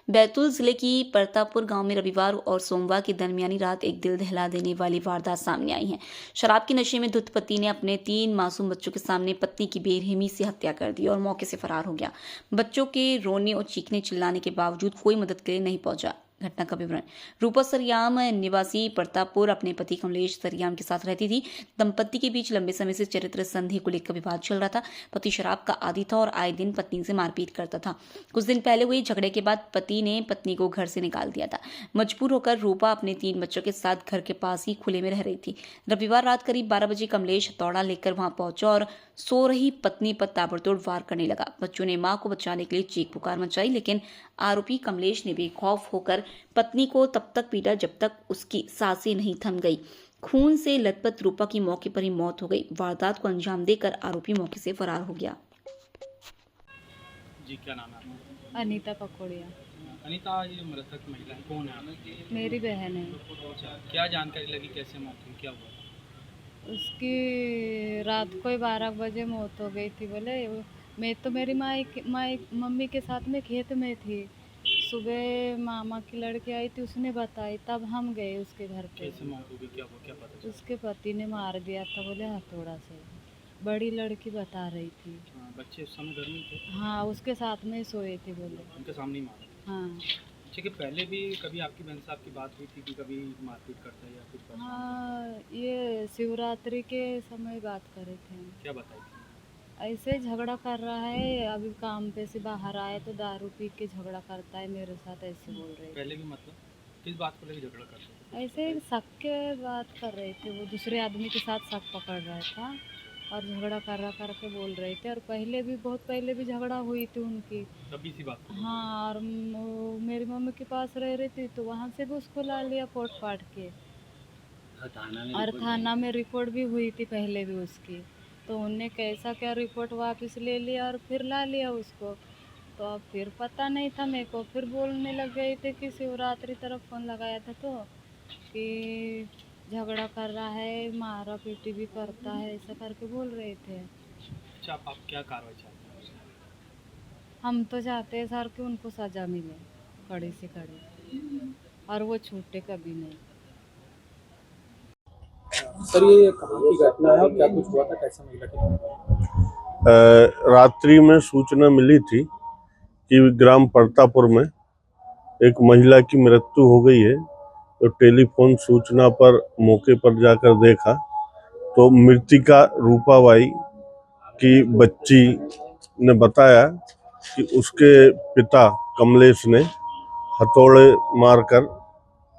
बैतूल जिले की परतापुर गांव में रविवार और सोमवार की दरमियानी रात एक दिल दहला देने वाली वारदात सामने आई है। शराब के नशे में धुत पति ने अपने 3 मासूम बच्चों के सामने पत्नी की बेरहमी से हत्या कर दी और मौके से फरार हो गया। बच्चों के रोने और चीखने चिल्लाने के बावजूद कोई मदद के लिए नहीं पहुंचा। घटना का विवरण। रूपा सरियाम निवासी परतापुर अपने पति कमलेश सरियाम के साथ रहती थी। दंपति के बीच लंबे समय से चरित्र संधि को लेकर विवाद चल रहा था। पति शराब का आदी था और आए दिन पत्नी से मारपीट करता था। कुछ दिन पहले हुए झगड़े के बाद पति ने पत्नी को घर से निकाल दिया था। मजबूर होकर रूपा अपने 3 बच्चों के साथ घर के पास ही खुले में रह रही थी। रविवार रात करीब 12 बजे कमलेश हथौड़ा लेकर वहां पहुंचा और सो रही पत्नी पर ताबड़तोड़ वार करने लगा। बच्चों ने मां को बचाने के लिए चीख पुकार मचाई, लेकिन आरोपी कमलेश ने बेखौफ होकर पत्नी को तब तक पीटा जब तक उसकी सांसें नहीं थम गई। खून से लथपथ रूपा की मौके पर ही मौत हो गई। वारदात को अंजाम देकर आरोपी मौके से फरार हो गया। जी, क्या नाम है आपका? अनीता पकोड़िया। अनीता, ये मृतक महिला कौन है? मेरी बहन है। अच्छा, क्या जानकारी लगी, कैसे मौत हुई, क्या हुआ? उसकी रात को 12 बजे मौत हो गई थी। बोले मैं तो मेरी मम्मी के साथ में खेत में थी। सुबह मामा की लड़की आई थी, उसने बताई, तब हम गए उसके घर पे। कैसे मौत हो गई, क्या हुआ, क्या पता चला? उसके पति ने मार दिया था, बोले हथौड़ा से। बड़ी लड़की बता रही थी। हाँ, बच्चे उस समय घर में थे? हाँ, उसके साथ में सोए थे बोले। उनके सामने ही मारा? हाँ। अच्छा, कि पहले भी कभी आपकी बहन से आपकी बात हुई थी कि कभी मारपीट करता है या कुछ करता है? हाँ, ये शिवरात्रि के समय बात करे थे। क्या बताई थी? ऐसे झगड़ा कर रहा है, अभी काम पे से बाहर आए तो दारू पी के झगड़ा करता है मेरे साथ, ऐसे बोल रहे थे। पहले भी मतलब किस बात को लेकर झगड़ा करते थे? ऐसे शक के बात कर रहे थे, वो दूसरे आदमी के साथ शक पकड़ रहा था और झगड़ा करके बोल रहे थे। और पहले भी, बहुत पहले भी झगड़ा हुई थी उनकी। कभी सी बात? हाँ, और मेरी मम्मी के पास रह रही थी तो वहाँ से भी उसको ला लिया पोट पाट के। और थाना में रिपोर्ट भी हुई थी पहले भी उसकी, तो उनने कैसा क्या रिपोर्ट वापस ले लिया और फिर ला लिया उसको। तो अब फिर पता नहीं था मेरे को, फिर बोलने लग गए थे कि शिवरात्रि तरफ फ़ोन लगाया था तो कि झगड़ा कर रहा है, मारा पीटी भी करता है, ऐसा करके बोल रहे थे। अच्छा, आप क्या कार्रवाई चाहते हैं? हम तो चाहते हैं सर कि उनको सज़ा मिले, कड़ी से कड़ी, और वो छूटे कभी नहीं। सर, ये कहाँ की घटना है और क्या कुछ हुआ था, कैसा महिला की? रात्रि में सूचना मिली थी कि ग्राम परतापुर में एक महिला की मृत्यु हो गई है। तो टेलीफोन सूचना पर मौके पर जाकर देखा तो मृतिका रूपाबाई की बच्ची ने बताया कि उसके पिता कमलेश ने हथौड़े मारकर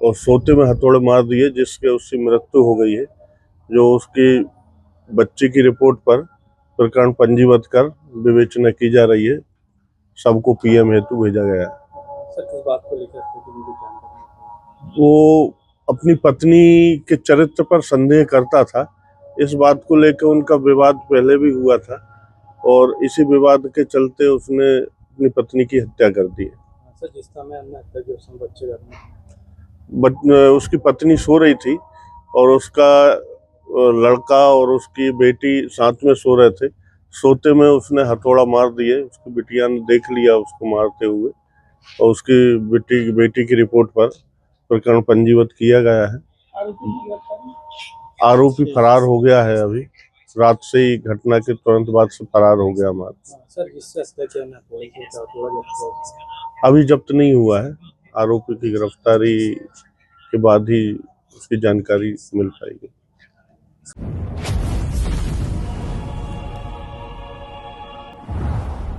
और सोते में हथौड़े मार दिए, जिसके उसकी मृत्यु हो गई है। जो उसकी बच्ची की रिपोर्ट पर प्रकरण पंजीबद्ध कर विवेचना की जा रही है। सबको पीएम हेतु भेजा गया है। सर, किस बात को लेकर जानकारी? वो अपनी पत्नी के चरित्र पर संदेह करता था। इस बात को लेकर उनका विवाद पहले भी हुआ था और इसी विवाद के चलते उसने अपनी पत्नी की हत्या कर दी है। सर, जिस समय हमने हत्या की उस समय बच्चे घर में? उसकी पत्नी सो रही थी और उसका लड़का और उसकी बेटी साथ में सो रहे थे। सोते में उसने हथौड़ा मार दिए। उसकी बिटिया ने देख लिया उसको मारते हुए और उसकी बेटी की रिपोर्ट पर प्रकरण पंजीबद्ध किया गया है। आरोपी फरार हो गया है। अभी रात से ही घटना के तुरंत बाद से फरार हो गया हमारा। सर, इससे अभी जब्त नहीं हुआ है। आरोपी की गिरफ्तारी के बाद ही उसकी जानकारी मिल पाएगी।